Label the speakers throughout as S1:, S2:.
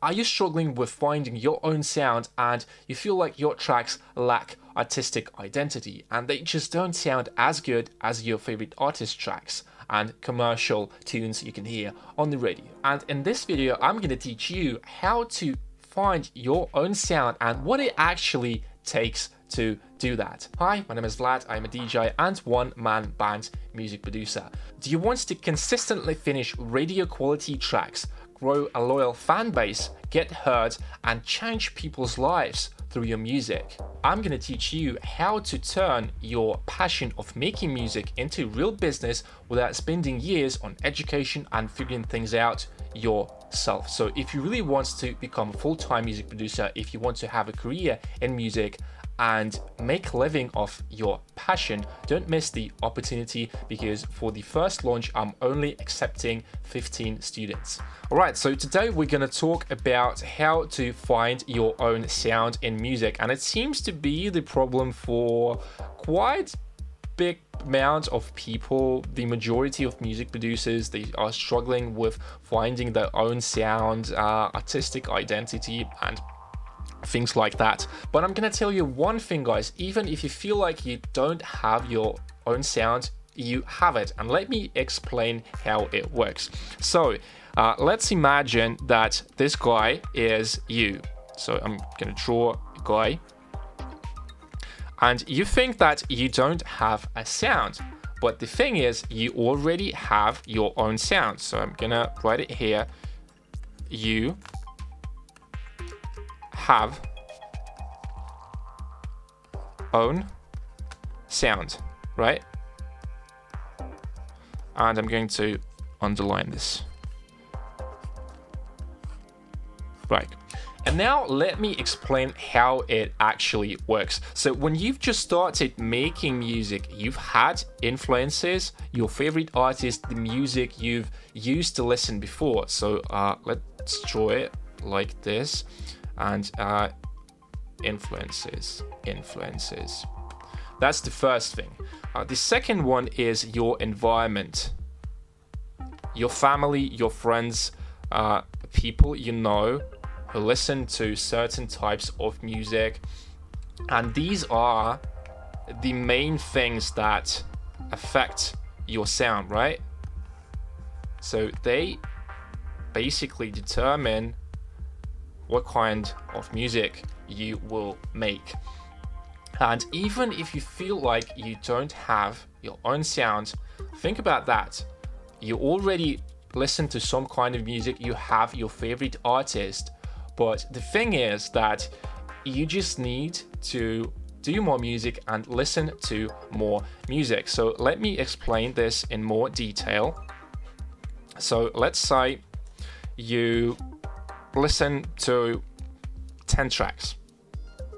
S1: Are you struggling with finding your own sound and you feel like your tracks lack artistic identity and they just don't sound as good as your favorite artist tracks and commercial tunes you can hear on the radio? And in this video, I'm going to teach you how to find your own sound and what it actually takes to do that. Hi, my name is Vlad. I'm a DJ and one-man band music producer. Do you want to consistently finish radio quality tracks, grow a loyal fan base, get heard, and change people's lives through your music? I'm gonna teach you how to turn your passion of making music into real business without spending years on education and figuring things out yourself. So if you really want to become a full-time music producer, if you want to have a career in music and make a living off your passion, don't miss the opportunity, because for the first launch, I'm only accepting 15 students. All right, so today we're gonna talk about how to find your own sound in music. And it seems to be the problem for quite big amount of people. The majority of music producers, they are struggling with finding their own sound, artistic identity, and things like that. But I'm gonna tell you one thing, guys. Even if you feel like you don't have your own sound, you have it, and let me explain how it works. So let's imagine that this guy is you. So I'm gonna draw a guy, and you think that you don't have a sound, but the thing is, you already have your own sound. So I'm gonna write it here. You have own sound, right? And I'm going to underline this. Right. And now let me explain how it actually works. So when you've just started making music, you've had influences, your favorite artist, the music you've used to listen before. So let's draw it like this. And influences. That's the first thing. The second one is your environment, your family, your friends, people you know who listen to certain types of music. And these are the main things that affect your sound, right? So they basically determine what kind of music you will make. And even if you feel like you don't have your own sound, think about that. You already listen to some kind of music, you have your favorite artist, but the thing is that you just need to do more music and listen to more music. So let me explain this in more detail. So let's say you listen to 10 tracks,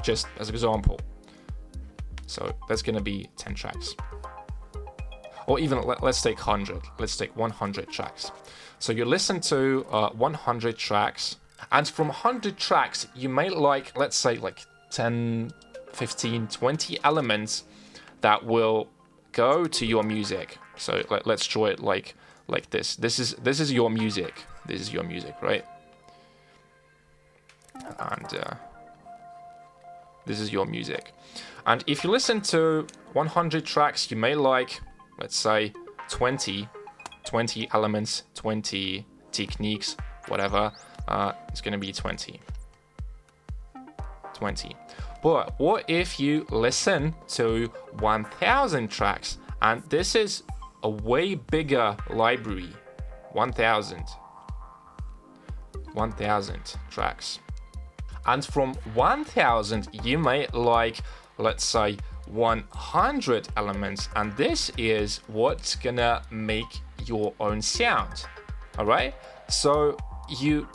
S1: just as an example. So that's gonna be 10 tracks. Or even let's take 100. Let's take 100 tracks. So you listen to 100 tracks, and from 100 tracks, you may like, let's say like 10, 15, 20 elements that will go to your music. So let's draw it like this. This is your music. This is your music, right? And this is your music. And if you listen to 100 tracks, you may like, let's say 20 elements, 20 techniques, whatever. It's gonna be 20. But what if you listen to 1000 tracks? And this is a way bigger library. 1000 tracks. And from 1000, you may like, let's say, 100 elements. And this is what's gonna make your own sound. All right? So you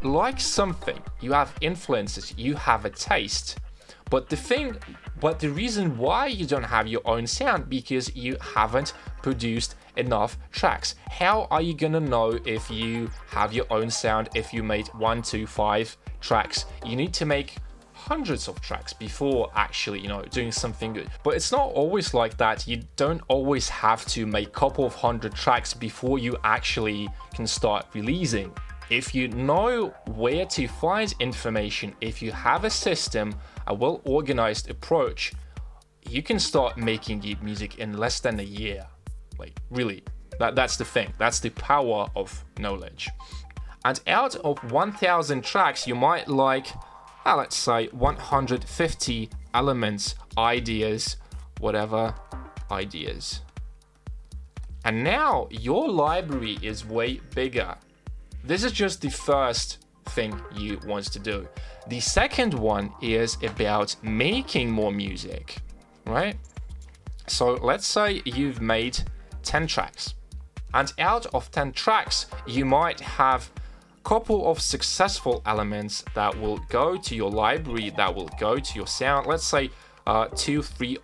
S1: like something, you have influences, you have a taste. But the reason why you don't have your own sound, because you haven't produced enough tracks. How are you gonna know if you have your own sound if you made 1 to 5 tracks? You need to make hundreds of tracks before actually, doing something good. But it's not always like that. You don't always have to make a couple of hundred tracks before you actually can start releasing If you know where to find information, if you have a system, a well-organized approach, you can start making music in less than a year. Like, really, that's the thing. That's the power of knowledge. And out of 1,000 tracks, you might like, let's say 150 elements, ideas, whatever, ideas. And now your library is way bigger. This is just the first thing you want to do. The second one is about making more music, right? So let's say you've made 10 tracks. And out of 10 tracks, you might have a couple of successful elements that will go to your library, that will go to your sound. Let's say 2-3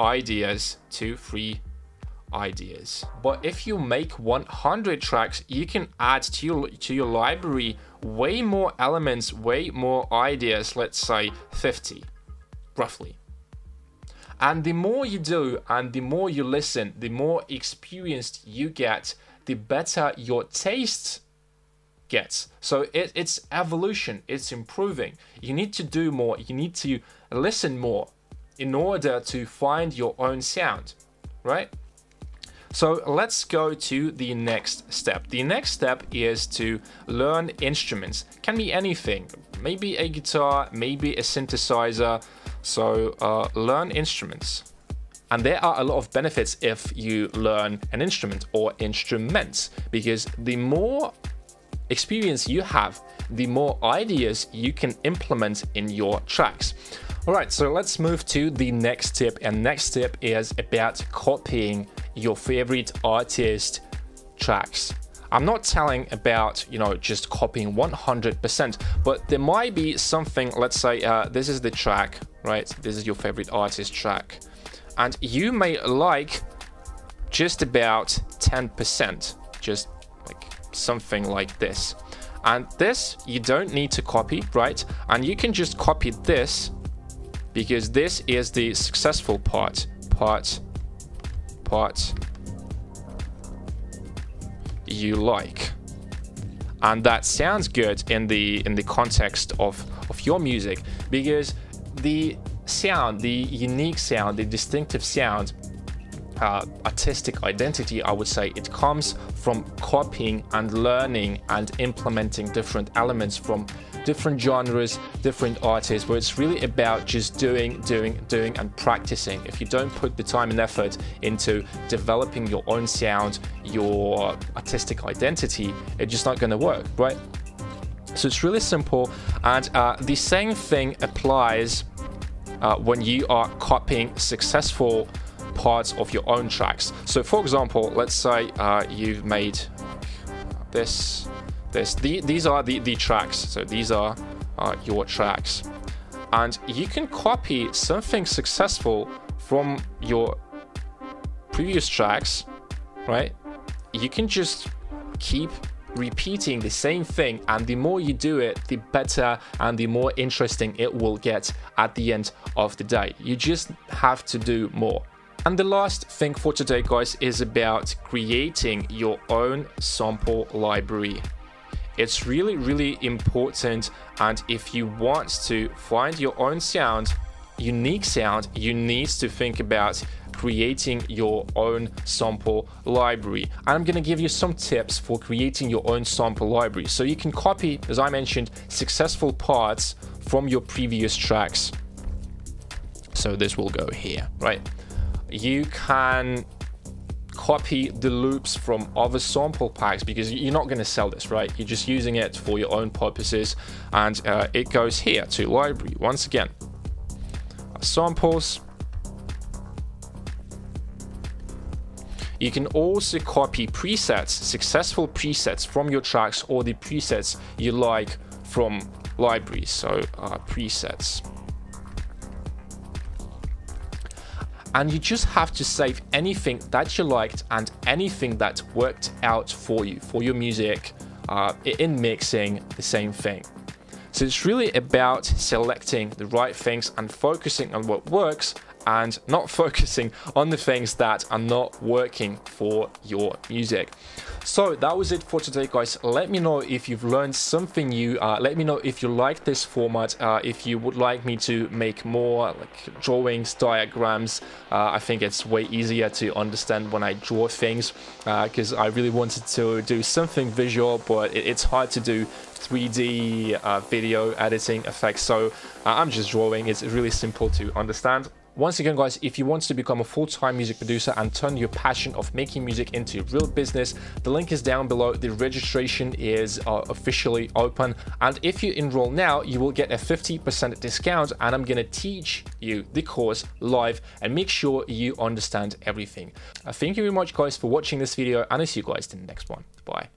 S1: ideas. But if you make 100 tracks, you can add to your library way more elements, way more ideas, let's say 50, roughly. And the more you do and the more you listen, the more experienced you get, the better your taste gets. So it's evolution, it's improving. You need to do more, you need to listen more in order to find your own sound, right? So let's go to the next step. The next step is to learn instruments. Can be anything, maybe a guitar, maybe a synthesizer. So learn instruments. And there are a lot of benefits if you learn an instrument or instruments, because the more experience you have, the more ideas you can implement in your tracks. All right, so let's move to the next tip. And next tip is about copying your favorite artist tracks. I'm not telling about, just copying 100%, but there might be something, let's say this is the track, right? This is your favorite artist track. And you may like just about 10%, just like something like this. And this, you don't need to copy, right? And you can just copy this because this is the successful part you like, and that sounds good in the context of your music, because the sound, the unique sound, the distinctive sound, artistic identity, I would say, it comes from copying and learning and implementing different elements from different genres, different artists, where it's really about just doing and practicing. If you don't put the time and effort into developing your own sound, your artistic identity, it's just not going to work, right? So it's really simple, and the same thing applies when you are copying successful parts of your own tracks. So for example, let's say you've made this. These are the tracks, so these are your tracks, and you can copy something successful from your previous tracks, right? You can just keep repeating the same thing, and the more you do it, the better and the more interesting it will get at the end of the day. You just have to do more. And the last thing for today, guys, is about creating your own sample library. It's really, really important, and if you want to find your own sound, unique sound, you need to think about creating your own sample library. And I'm going to give you some tips for creating your own sample library, so you can copy, as I mentioned, successful parts from your previous tracks. So this will go here, right? You can copy the loops from other sample packs, because you're not going to sell this, right? You're just using it for your own purposes, and it goes here to library. Once again, samples. You can also copy presets, successful presets from your tracks, or the presets you like from libraries. So presets. And you just have to save anything that you liked and anything that worked out for you, for your music, in mixing, the same thing. So it's really about selecting the right things and focusing on what works, and not focusing on the things that are not working for your music. So that was it for today, guys. Let me know if you've learned something new. Let me know if you like this format, if you would like me to make more like drawings, diagrams. I think it's way easier to understand when I draw things, because I really wanted to do something visual, but it's hard to do 3D video editing effects, so I'm just drawing. It's really simple to understand. Once again, guys, if you want to become a full-time music producer and turn your passion of making music into real business, the link is down below. The registration is officially open, and if you enroll now, you will get a 50% discount, and I'm gonna teach you the course live and make sure you understand everything. Thank you very much, guys, for watching this video, and I'll see you guys in the next one. Bye.